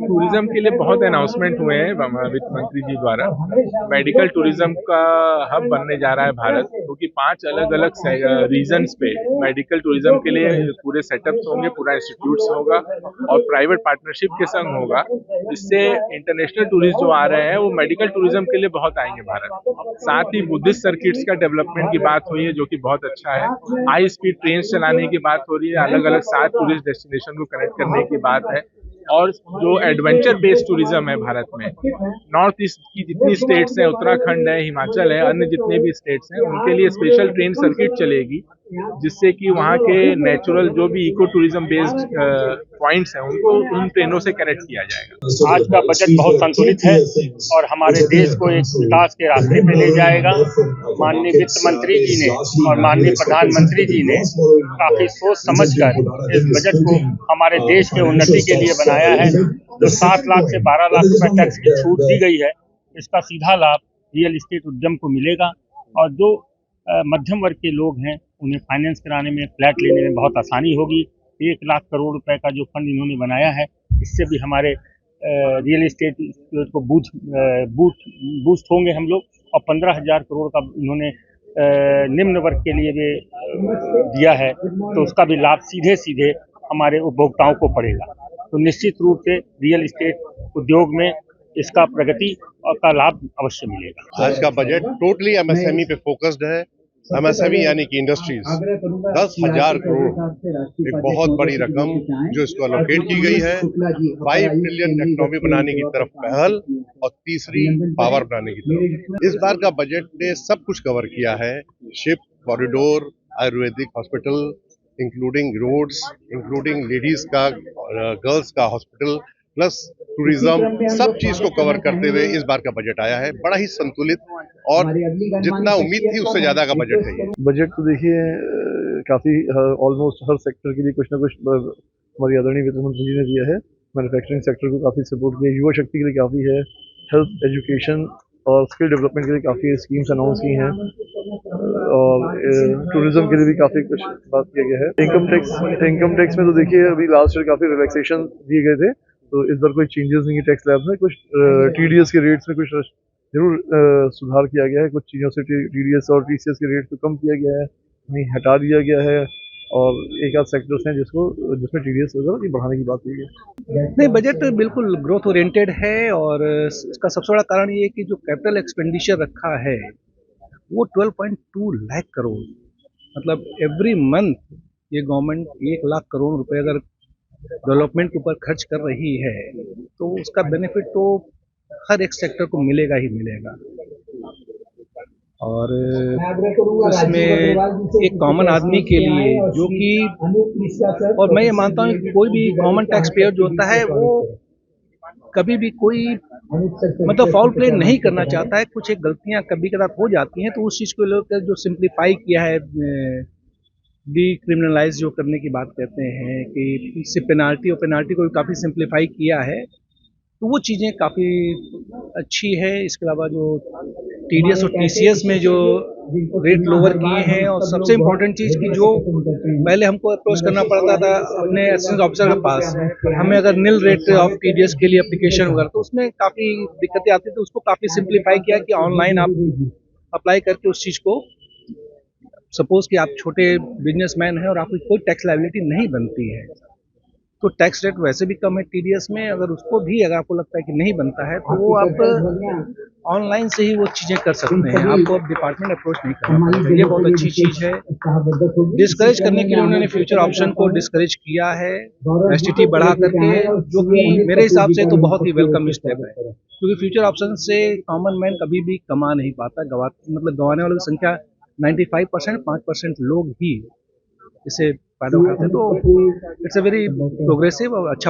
Tourism के लिए बहुत अनाउंसमेंट हुए हैं वित्त मंत्री जी द्वारा। मेडिकल टूरिज्म का हब बनने जा रहा है भारत, क्योंकि 5 अलग अलग रीजन्स पे मेडिकल टूरिज्म के लिए पूरे सेटअप्स होंगे, पूरा इंस्टीट्यूट्स होगा और प्राइवेट पार्टनरशिप के संग होगा। इससे इंटरनेशनल टूरिस्ट जो आ रहे हैं वो मेडिकल टूरिज्म के लिए बहुत आएंगे भारत। साथ ही बुद्धिस्ट सर्किट्स का डेवलपमेंट की बात हुई है, जो कि बहुत अच्छा है। हाई स्पीड ट्रेन चलाने की बात हो रही है, अलग अलग 7 टूरिस्ट डेस्टिनेशन को कनेक्ट करने की बात है। और जो एडवेंचर बेस्ड टूरिज्म है भारत में, नॉर्थ ईस्ट की जितनी स्टेट्स हैं, उत्तराखंड है, हिमाचल है, अन्य जितने भी स्टेट्स हैं, उनके लिए स्पेशल ट्रेन सर्किट चलेगी, जिससे कि वहाँ के नेचुरल जो भी इको टूरिज्म बेस्ड पॉइंट्स हैं उनको उन ट्रेनों से कनेक्ट किया जाएगा। आज का बजट बहुत संतुलित है और हमारे देश को एक विकास के रास्ते पे ले जाएगा। माननीय वित्त मंत्री जी ने और माननीय प्रधानमंत्री जी ने काफी सोच समझकर इस बजट को हमारे देश के उन्नति के लिए बनाया है। जो 7 लाख से 12 लाख रुपए टैक्स की छूट दी गई है, इसका सीधा लाभ रियल इस्टेट उद्यम को मिलेगा और जो मध्यम वर्ग के लोग हैं उन्हें फाइनेंस कराने में, फ्लैट लेने में बहुत आसानी होगी। 1 लाख करोड़ रुपए का जो फंड इन्होंने बनाया है, इससे भी हमारे रियल इस्टेट को बूस्ट होंगे हम लोग। और 15,000 करोड़ का इन्होंने निम्न वर्ग के लिए भी दिया है, तो उसका भी लाभ सीधे सीधे हमारे उपभोक्ताओं को पड़ेगा। तो निश्चित रूप से रियल इस्टेट उद्योग में इसका प्रगति का लाभ अवश्य मिलेगा। आज का बजट टोटली एमएसएमई पे फोकस्ड है। एमएसएमई यानी कि इंडस्ट्रीज 10,000 करोड़ एक बहुत बड़ी रकम जो इसको अलोकेट की गई है। 5 ट्रिलियन इकोनॉमी बनाने की तरफ पहल और तीसरी पावर बनाने की तरफ। इस बार का बजट ने सब कुछ कवर किया है। Ship, corridor, Ayurvedic hospital, including roads, including ladies का, गर्ल्स का हॉस्पिटल, प्लस टूरिज्म, सब चीज को कवर करते हुए इस बार का बजट आया है। बड़ा ही संतुलित और जितना उम्मीद थी उससे ज्यादा का बजट है ये। बजट तो देखिए काफी ऑलमोस्ट हर सेक्टर के लिए कुछ ना कुछ हमारी आदरणीय वित्त मंत्री जी ने दिया है। मैन्युफैक्चरिंग सेक्टर को काफी सपोर्ट किया, युवा शक्ति के लिए काफी है, हेल्थ, एजुकेशन और स्किल डेवलपमेंट के लिए काफी स्कीम्स अनाउंस की हैं और टूरिज्म के लिए भी काफी कुछ बात किया गया है। इनकम टैक्स में तो देखिए अभी लास्ट ईयर काफी रिलैक्सेशन दिए गए थे, तो इस बार कोई चेंजेस नहीं है टैक्स स्लैब में। कुछ टीडीएस के रेट्स में कुछ जरूर सुधार किया गया है। कुछ चीज़ों से टीडीएस और टीसीएस के रेट को कम किया गया है, नहीं हटा दिया गया है, और एक आध सेक्टर्स हैं जिसमें टीडीएस वगैरह की बढ़ाने की बात हुई है। नहीं, बजट बिल्कुल ग्रोथ ओरिएंटेड है और इसका सबसे बड़ा कारण ये है कि जो कैपिटल एक्सपेंडिचर रखा है वो 12.2 लाख करोड़, मतलब एवरी मंथ ये गवर्नमेंट 1 लाख करोड़ रुपए अगर डेवलपमेंट के ऊपर खर्च कर रही है तो उसका बेनिफिट तो हर एक सेक्टर को मिलेगा ही मिलेगा। और उसमें एक कॉमन आदमी के लिए जो कि, और मैं ये मानता हूँ कि कोई भी कॉमन टैक्स पेयर जो होता है वो कभी भी कोई मतलब फाउल प्ले नहीं करना चाहता है। कुछ एक गलतियां कभी कदार हो जाती हैं, तो उस चीज़ को लेकर जो सिंप्लीफाई किया है, डीक्रिमिनलाइज जो करने की बात कहते हैं कि इससे पेनाल्टी को भी काफ़ी सिंप्लीफाई किया है, तो वो चीज़ें काफ़ी अच्छी है। इसके अलावा जो टीडीएस और टीसीएस में जो रेट लोअर किए हैं, और सबसे इम्पोर्टेंट चीज़ कि जो पहले हमको अप्रोच करना पड़ता था अपने असिस्टेंट ऑफिसर के पास, हमें अगर नील रेट ऑफ टीडीएस के लिए एप्लीकेशन वगैरह, तो उसमें काफ़ी दिक्कतें आती थी। उसको काफ़ी सिंप्लीफाई किया कि ऑनलाइन आप अप्लाई करके उस चीज़ को, सपोज कि आप छोटे बिजनेसमैन हैं और आपकी कोई टैक्स लायबिलिटी नहीं बनती है, तो टैक्स रेट वैसे भी कम है टीडीएस में, अगर उसको भी अगर आपको लगता है कि नहीं बनता है तो वो आप ऑनलाइन से ही वो चीज़ें कर सकते हैं, आपको अब डिपार्टमेंट अप्रोच नहीं करना पड़ेगा। ये बहुत अच्छी चीज़ है। डिस्करेज करने के लिए उन्होंने फ्यूचर ऑप्शन को डिस्करेज किया है एसटीटी बढ़ा करके, जो कि मेरे हिसाब से तो बहुत ही वेलकम स्टेप है, क्योंकि फ्यूचर ऑप्शन से कॉमन मैन कभी भी कमा नहीं पाता, गंवाने वालों की संख्या 95%, 5% लोग ही इसे फायदा उठाते हैं। तो इट्स अ वेरी प्रोग्रेसिव और अच्छा